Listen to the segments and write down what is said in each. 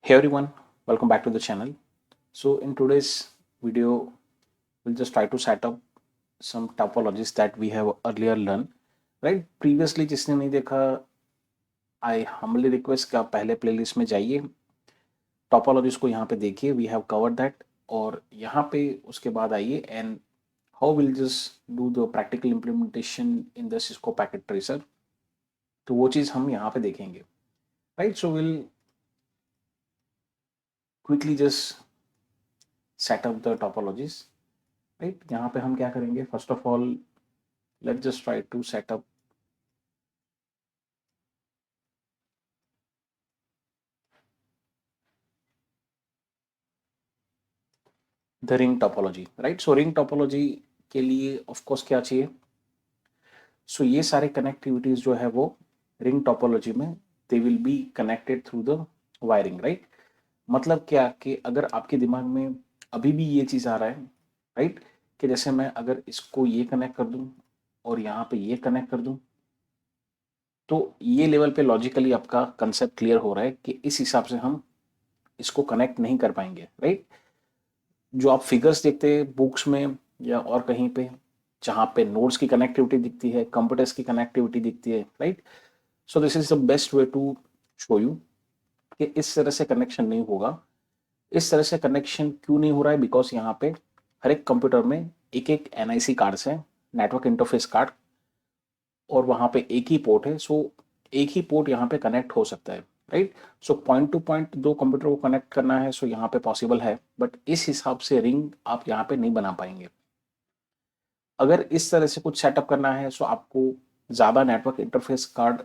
Hey everyone, welcome back to the channel. So in today's video, we'll just try to set up some topologies that we have earlier learned. Right? Previously जिसने नहीं देखा, I humbly request कि आप पहले playlist में जाइए, टॉपोलॉजीज को यहाँ पे देखिए, वी हैव कवर्ड दैट, और यहाँ पे उसके बाद आइए and how will just do the practical implementation in the Cisco packet tracer. तो वो चीज़ हम यहाँ पे देखेंगे. Right, so will quickly just set up the topologies. Right, यहाँ पे हम क्या करेंगे, first of all let's just try to set up the ring topology. Right, so ring topology के लिए ऑफ कोर्स क्या चाहिए. सो ये सारे कनेक्टिविटीज जो है वो रिंग टोपोलॉजी में they will be connected through the wiring. Right, मतलब क्या कि अगर आपके दिमाग में अभी भी ये चीज़ आ रहा है, राइट, कि जैसे मैं अगर इसको ये कनेक्ट कर दूं और यहाँ पे ये कनेक्ट कर दूं, तो ये लेवल पे लॉजिकली आपका कंसेप्ट क्लियर हो रहा है कि इस हिसाब से हम इसको कनेक्ट नहीं कर पाएंगे. राइट, जो आप फिगर्स देखते हैं बुक्स में या और कहीं पे, जहाँ पे नोड्स की कनेक्टिविटी दिखती है, कंप्यूटर्स की कनेक्टिविटी दिखती है. Right, so this is the best way to show you कि इस तरह से कनेक्शन नहीं होगा. इस तरह से कनेक्शन क्यों नहीं हो रहा है, बिकॉज यहाँ पे हर एक कंप्यूटर में एक एक एनआईसी कार्ड्स हैं, नेटवर्क इंटरफेस कार्ड, और वहाँ पे एक ही पोर्ट है. सो एक ही पोर्ट यहाँ पे कनेक्ट हो सकता है. Right, so point two point दो कंप्यूटर को कनेक्ट करना है, सो यहाँ पे पॉसिबल है, बट इस हिसाब से रिंग आप यहाँ पे नहीं बना पाएंगे. अगर इस तरह से कुछ सेटअप करना है, सो आपको ज़्यादा नेटवर्क इंटरफेस कार्ड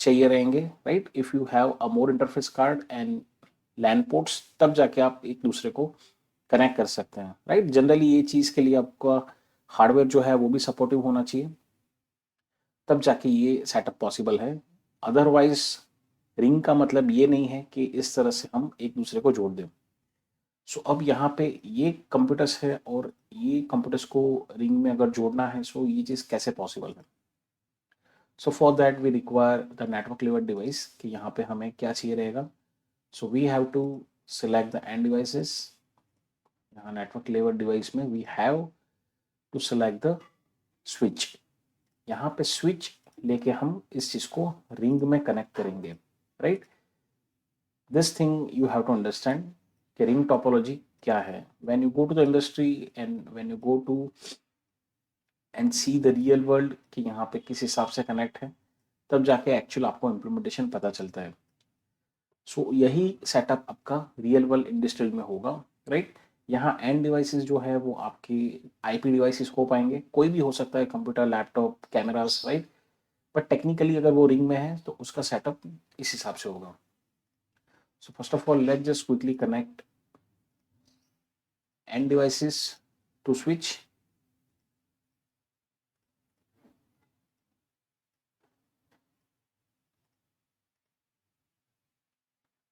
चाहिए रहेंगे. Right, if you have a more interface card and LAN ports, तब जाके आप एक दूसरे को कनेक्ट कर सकते हैं. राइट, जनरली ये चीज़ के लिए आपका हार्डवेयर जो है वो भी सपोर्टिव होना चाहिए, तब जाके ये सेटअप पॉसिबल है. अदरवाइज रिंग का मतलब ये नहीं है कि इस तरह से हम एक दूसरे को जोड़ दें. सो अब यहाँ पे ये कंप्यूटर्स है और ये कंप्यूटर्स को रिंग में अगर जोड़ना है, सो ये चीज़ कैसे पॉसिबल है. So for that we require the network level device, कि यहाँ पे हमें क्या चाहिए रहेगा. So we have to select the end devices. यहाँ नेटवर्क लेवल डिवाइस में we have to select the switch. यहाँ पे स्विच लेके हम इस चीज़ को रिंग में कनेक्ट करेंगे. Right, this thing you have to understand कि रिंग टोपोलॉजी क्या है. When you go to the industry and when you go to and see the real world कि यहाँ पे किस हिसाब से कनेक्ट है, तब जाके एक्चुअल आपको इम्प्लीमेंटेशन पता चलता है. सो यही सेटअप आपका रियल वर्ल्ड इंडस्ट्रियल में होगा. राइट, यहाँ एंड डिवाइसेस जो है वो आपकी आईपी डिवाइसेस हो पाएंगे, कोई भी हो सकता है, computer, laptop, cameras. Right, but technically अगर वो रिंग में है तो उसका सेटअप इस हिसाब से होगा. So first of all let just quickly connect and devices to switch.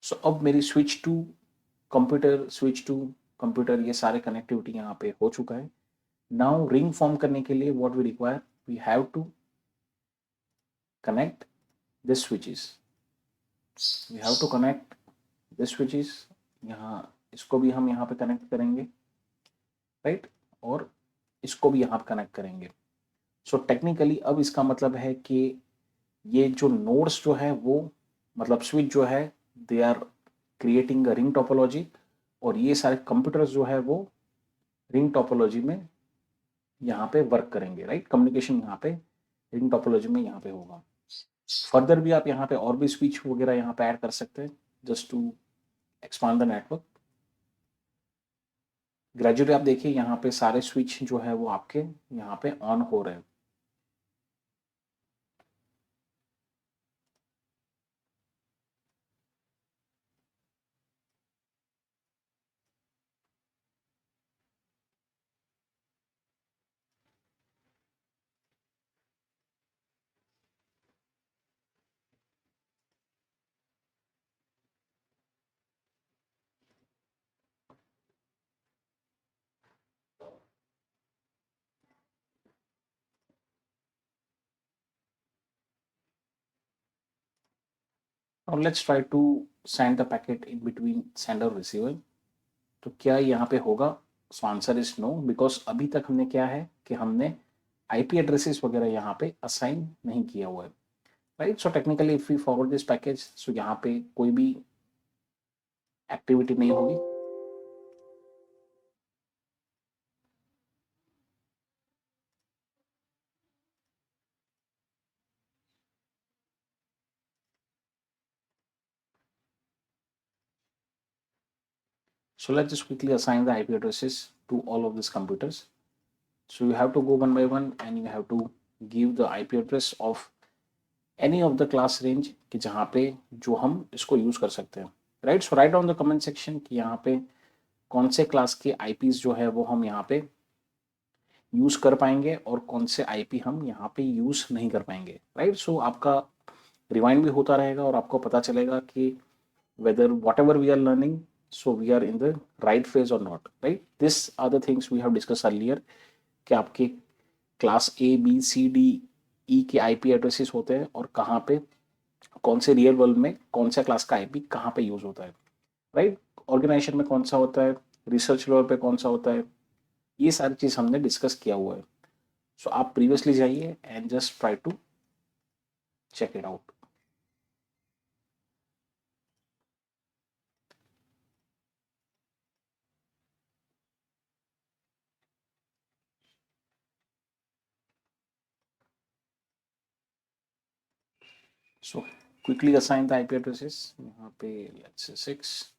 So अब मेरी स्विच टू कंप्यूटर ये सारे कनेक्टिविटी यहाँ पे हो चुका है. नाउ रिंग फॉर्म करने के लिए what we require, we have to connect this switches. We have to connect this switches. यहाँ इसको भी हम यहाँ पे कनेक्ट करेंगे. राइट, और इसको भी यहाँ पे कनेक्ट करेंगे. सो टेक्निकली अब इसका मतलब है कि ये जो नोड्स जो है वो, मतलब स्विच जो है, they are creating a ring topology, और ये सारे कंप्यूटर्स जो है वो रिंग टोपोलॉजी में यहाँ पे वर्क करेंगे. राइट, कम्युनिकेशन यहाँ पे रिंग टोपोलॉजी में यहाँ पे होगा. फर्दर भी आप यहाँ पे और भी स्विच वगैरह यहाँ पे ऐड कर सकते हैं, just to expand the network. Gradually आप देखिए यहाँ पे सारे स्विच जो है वो आपके यहाँ पे ऑन हो रहे हैं. Now let's try to send the packet in between sender और रिसीवर? तो क्या यहाँ पे होगा? So answer is no, because अभी तक हमने क्या है कि हमने आईपी एड्रेसेस वगैरह यहाँ पे असाइन नहीं किया हुआ है, right? So technically if we forward this package, so यहाँ पे कोई भी एक्टिविटी नहीं होगी। So let's just quickly assign the IP addresses to all of these computers. So you have to go one by one and you have to give the IP address of any of the class range कि जहाँ पे जो हम इसको use कर सकते हैं, right? So write down the comment section कि यहाँ पे कौन से क्लास के आईपीज जो है वो हम यहाँ पे यूज कर पाएंगे और कौन से आईपी हम यहाँ पे यूज नहीं कर पाएंगे, राइट? सो आपका रिवाइंड भी होता रहेगा और आपको पता चलेगा कि whether whatever we are learning, so we are in the right phase or not, right? These are the things we have discussed earlier कि आपके class A B C D E के आईपी एड्रेसेस होते हैं और कहाँ पे कौन से रियल वर्ल्ड में कौन सा क्लास का आईपी कहाँ पे यूज होता है, राइट? ऑर्गेनाइजेशन में कौन सा होता है, रिसर्च लेवल पे कौन सा होता है, ये सारी चीज़ हमने डिस्कस किया हुआ है। सो आप प्रीवियसली जाइए and just try to check it out. So quickly assign the IP addresses. यहाँ पे लेट्स से 6।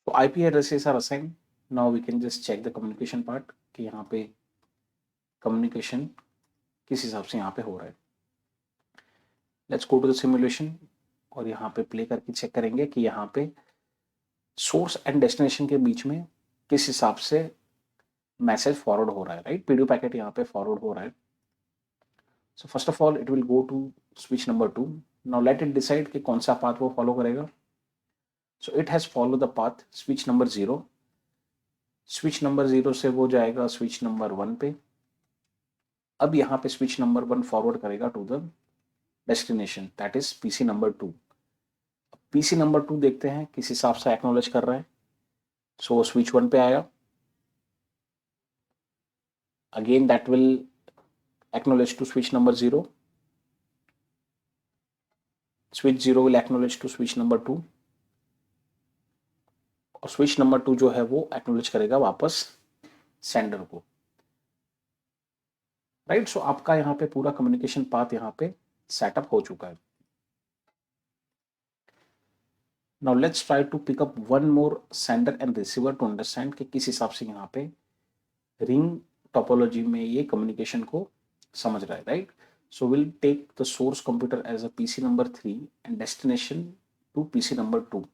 तो IP addresses are assign. Now we can just check the communication part कि यहाँ पे कम्युनिकेशन किस हिसाब से यहाँ पे हो रहा है। Let's go to the simulation और यहाँ पे प्ले करके चेक करेंगे कि यहाँ पे सोर्स एंड डेस्टिनेशन के बीच में किस हिसाब से मैसेज फॉरवर्ड हो रहा है, राइट? पीडीओ पैकेट यहाँ पे फॉरवर्ड हो रहा है। So first of all it will go to switch number 2। Now let it decide कि कौन सा पाथ वो फॉलो करेगा। So it has follow the path switch number 0। Switch number 0 से वो जाएगा स्विच नंबर 1 पे। अब यहाँ पे स्विच नंबर 1 फॉरवर्ड करेगा to the destination, that is PC number 2। PC number 2 देखते हैं किस हिसाब से एक्नॉलेज कर रहा है। सो स्विच 1 पे आया, again that will acknowledge to switch number 0। Switch 0 will acknowledge to switch number 2 और स्विच नंबर 2 जो है वो एक्नॉलेज करेगा वापस सेंडर को, राइट? सो आपका यहाँ पे पूरा कम्युनिकेशन पाथ यहाँ पे सेटअप हो चुका है। Now let's try to pick up one more sender and receiver to understand कि किस हिसाब से यहाँ पे रिंग टोपोलॉजी में ये कम्युनिकेशन को समझ रहा है, right? So will take the source computer as a PC number 3 and destination to PC number 2।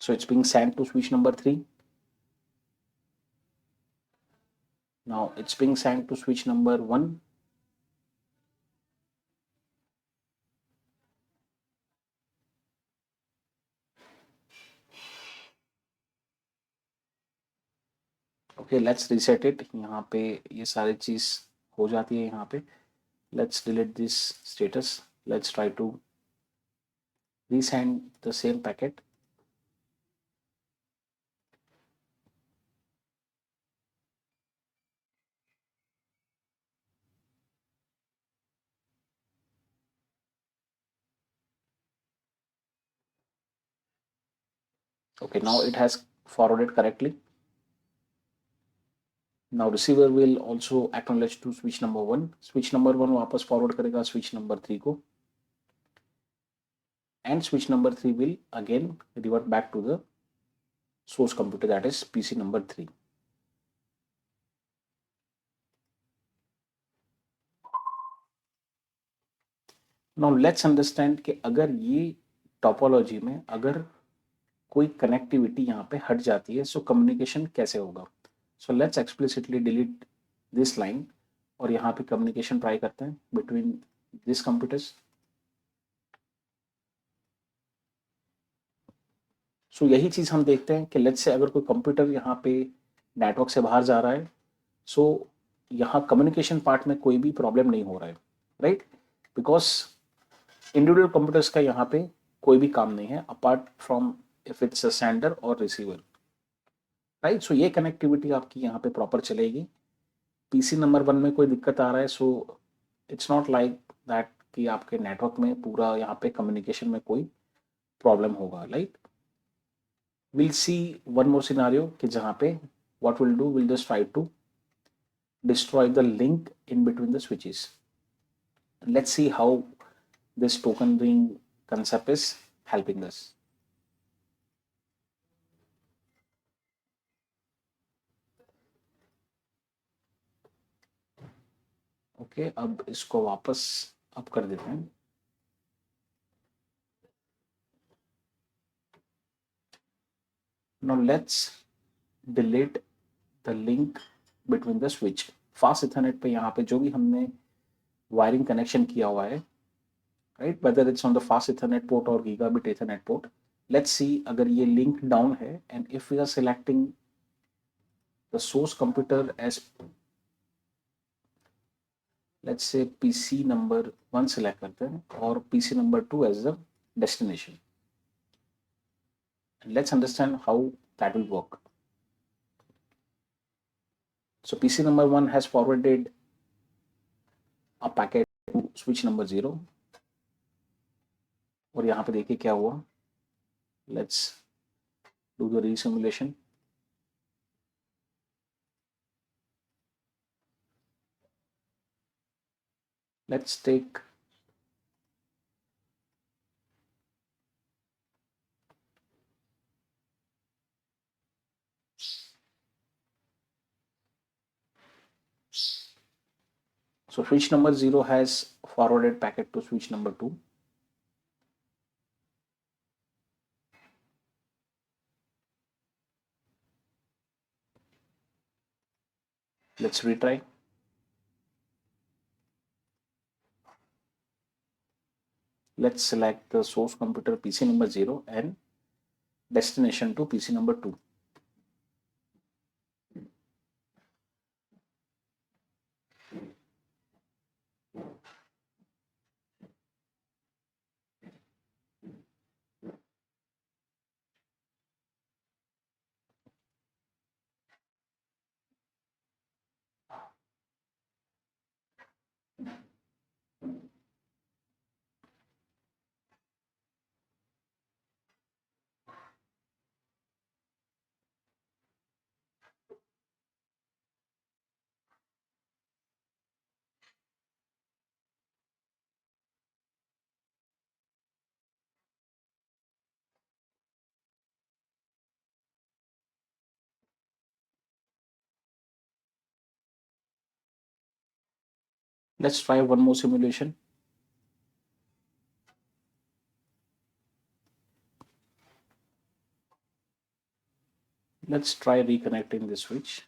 So it's being sent to switch number 3. Now it's being sent to switch number 1. Okay, let's reset it. यहाँ पे ये सारी चीज हो जाती है यहाँ पे। Let's delete this status. Let's try to resend the same packet. Okay, now it has forwarded correctly. Now receiver will also acknowledge to switch number 1. Switch number 1 वापस forward करेगा switch number 3 को, and switch number 3 will again revert back to the source computer, that is PC number 3. Now let's understand कि अगर ये topology में अगर कोई connectivity यहाँ पे हट जाती है, सो कम्युनिकेशन कैसे होगा. So let's explicitly delete this line और यहाँ पे कम्युनिकेशन ट्राई करते हैं बिटवीन दिस कंप्यूटर्स. सो यही चीज हम देखते हैं कि लेट्स से अगर कोई कंप्यूटर यहाँ पे नेटवर्क से बाहर जा रहा है, सो यहाँ कम्युनिकेशन पार्ट में कोई भी प्रॉब्लम नहीं हो रहा है, राइट, बिकॉज इंडिविजुअल कंप्यूटर्स का यहाँ पे कोई भी काम नहीं है apart from if it's a sender और रिसीवर, राइट. सो ये कनेक्टिविटी आपकी यहाँ पे प्रॉपर चलेगी. पीसी नंबर 1 में कोई दिक्कत आ रहा है, so it's not like that कि आपके नेटवर्क में पूरा यहाँ पे कम्युनिकेशन में कोई प्रॉब्लम होगा, right. Will see one more scenario कि जहाँ पे what will do, will just try to destroy the link in between the switches. Let's see how this token ring concept is helping us. Okay, अब इसको वापस up कर देते हैं. Now let's delete the link between the switch. Fast Ethernet पे यहाँ पे जो भी हमने वायरिंग कनेक्शन किया हुआ है, right, whether it's on the fast ethernet port और gigabit ethernet port, let's see अगर ये लिंक डाउन है and if we are selecting the source computer as let's say PC number 1 select करते हैं और PC number 2 as the destination. Let's understand how that will work. So PC number 1 has forwarded a packet to switch number 0 और यहाँ पे देखिए क्या हुआ. Let's do the resimulation. Let's take so switch number 0 has forwarded packet to switch number 2. Let's retry. Let's select the source computer PC number 0 and destination to PC number 2. Let's try one more simulation. Let's try reconnecting the switch.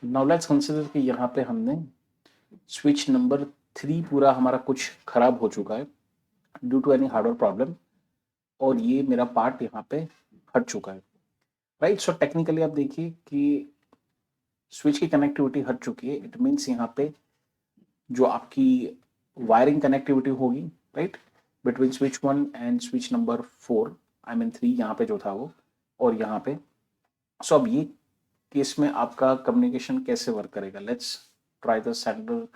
Now let's consider कि यहाँ पे हमने switch number 3 पूरा हमारा कुछ खराब हो चुका है due to any hardware problem और ये मेरा पार्ट यहाँ पे हट चुका है, राइट. सो टेक्निकली आप देखिए कि स्विच की कनेक्टिविटी हट चुकी है. इट मीन्स यहाँ पे जो आपकी वायरिंग कनेक्टिविटी होगी, right, between switch 1 and switch number 4 I mean 3 यहाँ पे जो था वो और यहाँ पे, सो अब ये केस में आपका कम्युनिकेशन कैसे वर्क करेगा? Let's try the sender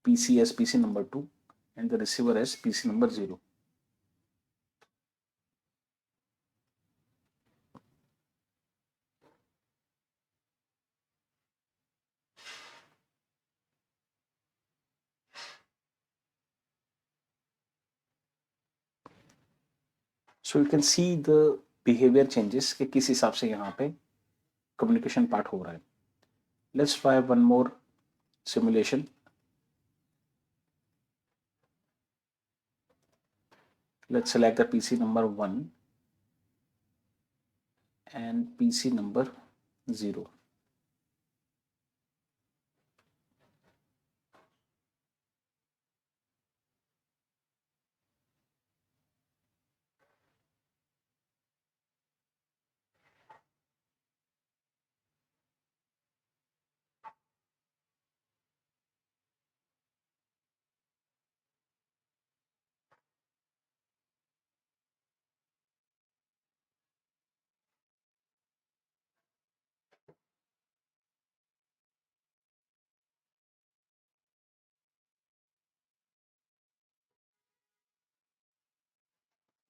PC as PC number 2 and the receiver as PC number 0. So you can see the behavior changes कि किस हिसाब से यहाँ पे communication part हो रहा है. Let's try one more simulation. Let's select the PC number 1 and PC number 0.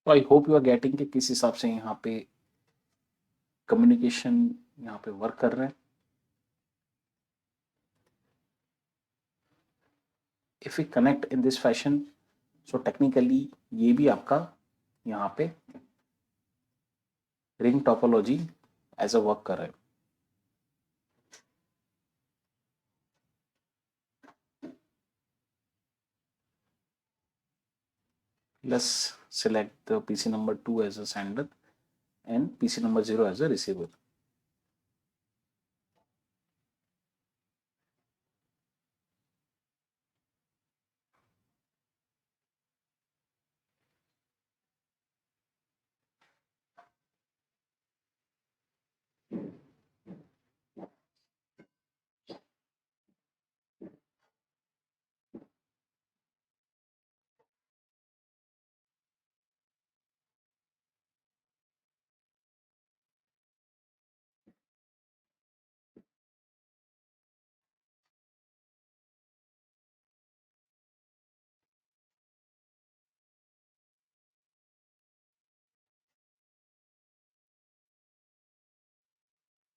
तो I hope you are getting कि किस हिसाब से यहाँ पे कम्युनिकेशन यहाँ पे वर्क कर रहे हैं. If we connect in this fashion, so technically ये भी आपका यहाँ पे ring topology as a work कर रहा है. Let's select the PC number 2 as a sender and PC number 0 as a receiver.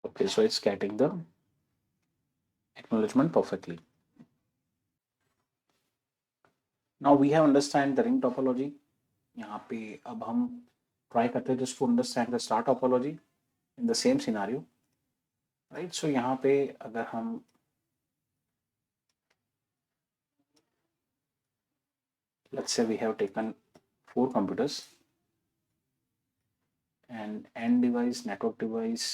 Okay, so it's getting the acknowledgement perfectly. Now we have understand the ring topology. यहाँ पे अब हम try करते हैं just to understand the star topology in the same scenario, right? So यहाँ पे अगर हम let's say we have taken 4 computers and end device, network device,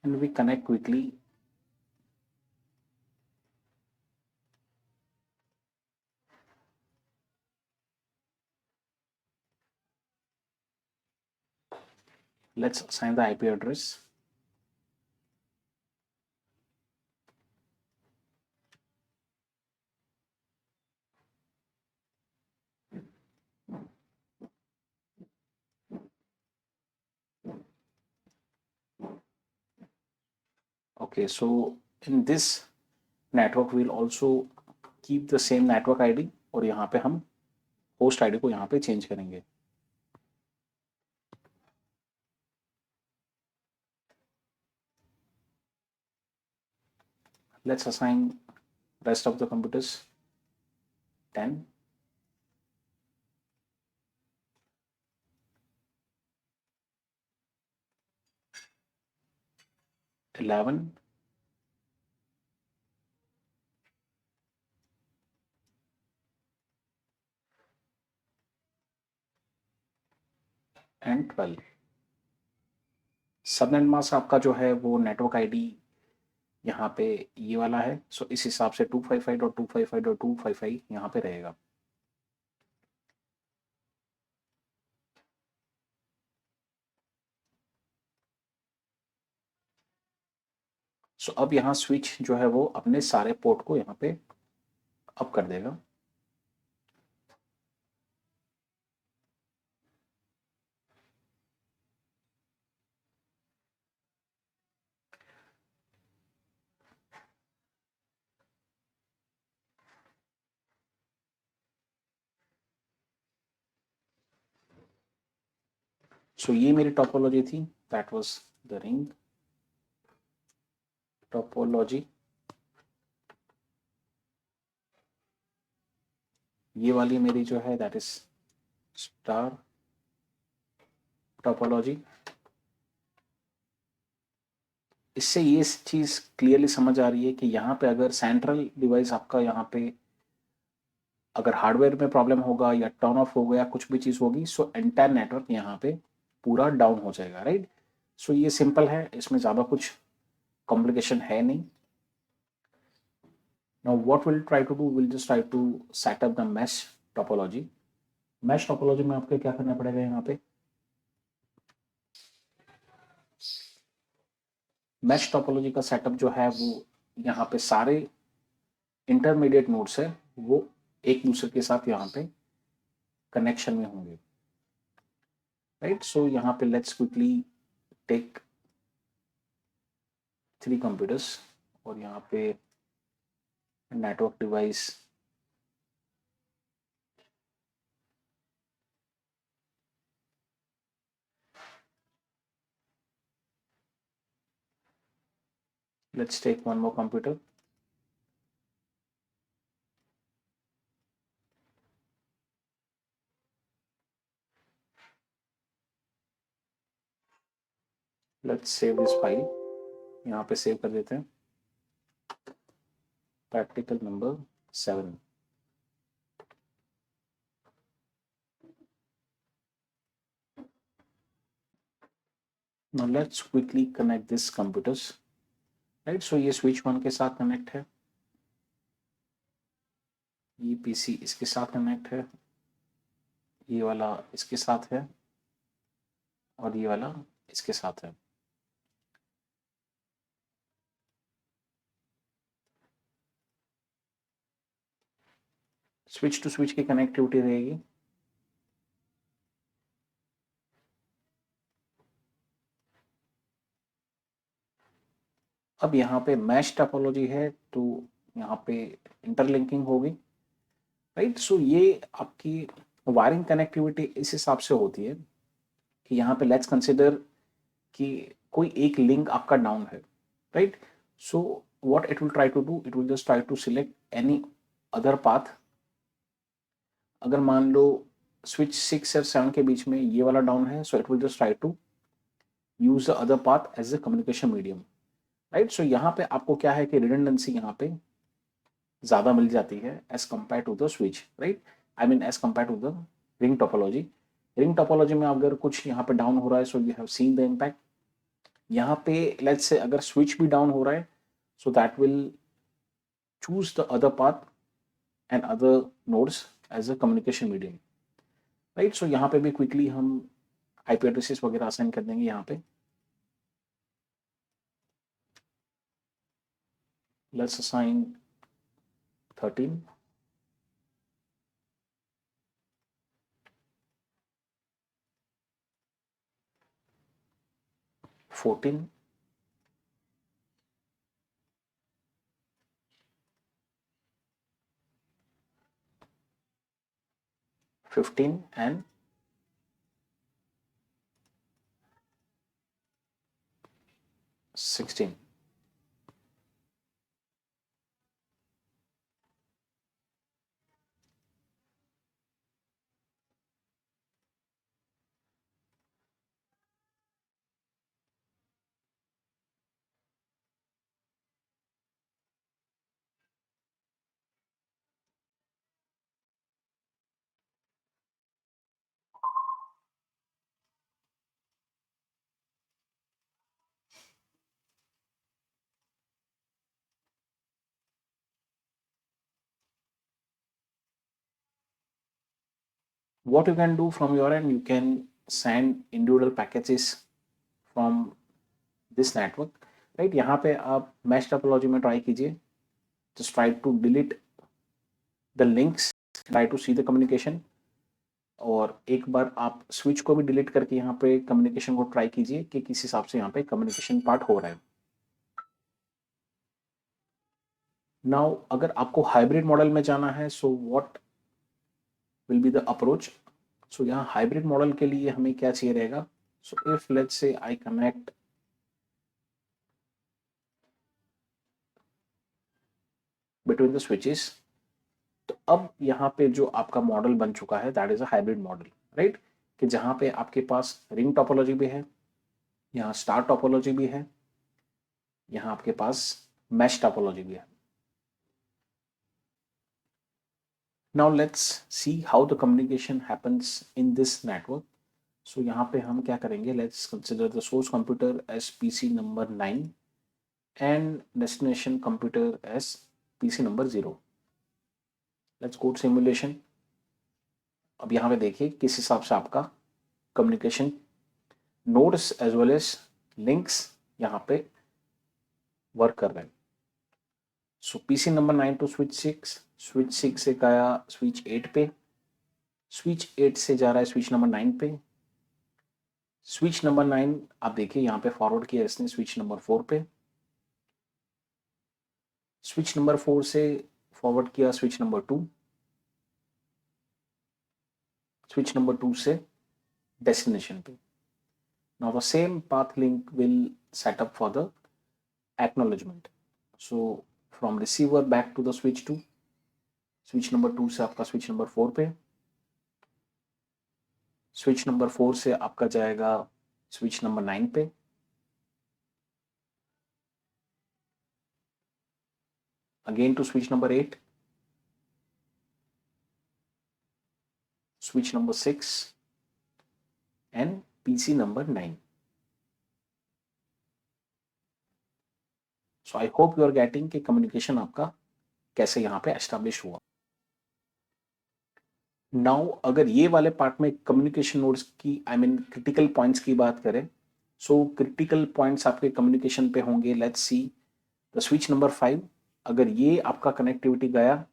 and we connect quickly. Let's assign the IP address. Okay, so in this network we'll also keep the same network ID और यहाँ पे हम host ID को यहाँ पे change करेंगे. Let's assign rest of the computers 10, 11, and 12. Subnet mask आपका जो है वो नेटवर्क आईडी यहाँ पे ये वाला है, सो इस हिसाब से 255.255.255 यहाँ पे रहेगा. सो अब यहाँ स्विच जो है वो अपने सारे पोर्ट को यहाँ पे अप कर देगा. सो ये मेरी टोपोलॉजी थी, that was the ring topology. ये वाली मेरी जो है दैट इज स्टार टोपोलॉजी। इससे ये चीज क्लियरली समझ आ रही है कि यहाँ पे अगर सेंट्रल डिवाइस आपका यहाँ पे अगर हार्डवेयर में प्रॉब्लम होगा या टर्न ऑफ हो गया, कुछ भी चीज होगी, सो एंटायर नेटवर्क यहाँ पे पूरा डाउन हो जाएगा, राइट। सो ये सिंपल है, इसमें ज्यादा कुछ कॉम्प्लिकेशन है नहीं। Now what we'll try to do, we'll just try to set up the mesh topology. mesh topology में आपको क्या करना पड़ेगा, यहाँ पे mesh topology का सेटअप जो है वो यहाँ पे सारे इंटरमीडिएट नोड्स है वो एक दूसरे के साथ यहाँ पे कनेक्शन में होंगे, राइट। सो यहाँ पे लेट्स क्विकली टेक 3 कंप्यूटर्स और यहाँ पे network device let's take one more computer. Let's save this file. यहाँ पे सेव कर देते हैं, practical number 7। Now let's quickly connect this computers, right? So ये switch 1 के साथ कनेक्ट है, ये पीसी इसके साथ कनेक्ट है, ये वाला इसके साथ है और ये वाला इसके साथ है। स्विच टू स्विच की कनेक्टिविटी रहेगी। अब यहाँ पे मैश टोपोलॉजी है तो यहाँ पे इंटरलिंकिंग होगी, राइट। सो ये आपकी वायरिंग कनेक्टिविटी इस हिसाब से होती है कि यहाँ पे लेट्स कंसिडर कि कोई एक लिंक आपका डाउन है, right. So what it will try to do, it will just try to select any other path. अगर मान लो स्विच 6 और 7 के बीच में ये वाला डाउन है, so it will just try to use the other path as a communication medium, right. So यहाँ पे आपको क्या है कि रिडंडेंसी यहाँ पे ज्यादा मिल जाती है as compare to the switch, right. I mean as compare to the ring topology. Ring topology में अगर कुछ यहाँ पे डाउन हो रहा है, so you have seen the impact. यहाँ पे लेट्स से अगर स्विच भी डाउन हो रहा है, so that will choose the other path and other nodes as a communication medium, right. So यहाँ पे भी क्विकली हम आईपी एड्रेसेस वगैरह असाइन कर देंगे यहाँ पे। Let's assign 13, 14, 15 and 16. What you can do from your end, you can send individual packages from this network, right। यहाँ पे आप mesh topology में ट्राई कीजिए, just try to delete the links, try to see the communication, और एक बार आप switch को भी डिलीट करके यहाँ पे कम्युनिकेशन को ट्राई कीजिए कि किस हिसाब से यहाँ पे कम्युनिकेशन पार्ट हो रहा है। नाउ अगर आपको हाइब्रिड मॉडल में जाना है, so what will be the approach. So यहाँ हाइब्रिड मॉडल के लिए हमें क्या चाहिए रहेगा, So if let's say I connect between the switches, तो अब यहाँ पे जो आपका मॉडल बन चुका है that is a hybrid model, right, कि जहाँ पे आपके पास रिंग टोपोलॉजी भी है, यहाँ स्टार टोपोलॉजी भी है, यहाँ आपके पास मैश टोपोलॉजी भी है. Now let's see how the communication happens in this network. So यहाँ पे हम क्या करेंगे, let's consider the source computer as PC number 9 and destination computer as PC number 0. Let's go to simulation. अब यहाँ पे देखिए किस हिसाब से आपका communication nodes as well as links यहाँ पे वर्क कर रहे हैं. सो PC नंबर 9 टू स्विच 6 से गया स्विच 8 पे, स्विच 8 से जा रहा है स्विच नंबर 9 पे, स्विच नंबर 9 आप देखिए यहाँ पे फॉरवर्ड किया इसने स्विच नंबर 4 पे, स्विच नंबर 4 से फॉरवर्ड किया स्विच नंबर 2, स्विच नंबर 2 से डेस्टिनेशन पे. Now the same path link will set up for the acknowledgement. So from receiver back to the switch 2, switch number 2 से आपका switch number 4 पे, switch number 4 से आपका जाएगा switch number 9 पे, again to switch number 8, switch number 6 and PC number 9. So I hope you are getting कि communication आपका कैसे यहाँ पे establish हुआ. नाउ अगर ये वाले पार्ट में कम्युनिकेशन नोड्स की आई मीन क्रिटिकल पॉइंट्स की बात करें, सो क्रिटिकल पॉइंट्स आपके कम्युनिकेशन पे होंगे. Let's see the switch number 5, अगर ये आपका कनेक्टिविटी गया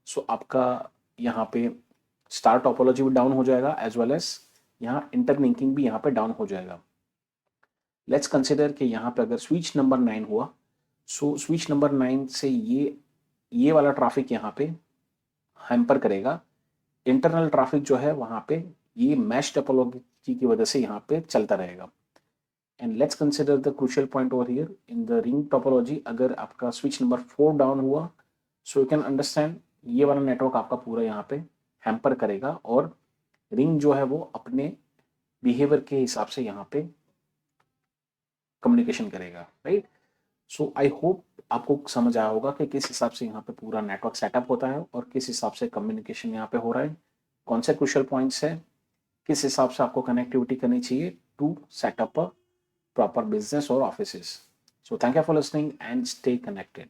सो आपका यहाँ पे स्टार टोपोलॉजी भी डाउन हो जाएगा एज वेल एज यहाँ इंटरलिंकिंग भी यहाँ पे डाउन हो जाएगा. लेट्स कंसिडर कि यहाँ पे अगर स्विच नंबर 9 हुआ, सो स्विच नंबर 9 से ये वाला ट्रैफिक यहाँ पे हैम्पर करेगा. इंटरनल ट्रैफिक जो है वहाँ पे ये मैश टोपोलॉजी की वजह से यहाँ पे चलता रहेगा. And let's consider the crucial point over here in the ring topology. अगर आपका स्विच नंबर 4 डाउन हुआ, सो यू कैन अंडरस्टैंड ये वाला नेटवर्क आपका पूरा यहाँ पे हैम्पर करेगा और रिंग जो है वो अपने बिहेवियर के हिसाब से यहाँ पे कम्युनिकेशन करेगा, राइट. सो आई होप आपको समझ आया होगा कि किस हिसाब से यहाँ पे पूरा नेटवर्क सेटअप होता है और किस हिसाब से कम्युनिकेशन यहाँ पे हो रहा है, कौन से क्रूशियल पॉइंट्स है, किस हिसाब से आपको कनेक्टिविटी करनी चाहिए to set up a proper business और offices. So thank you for listening and stay connected.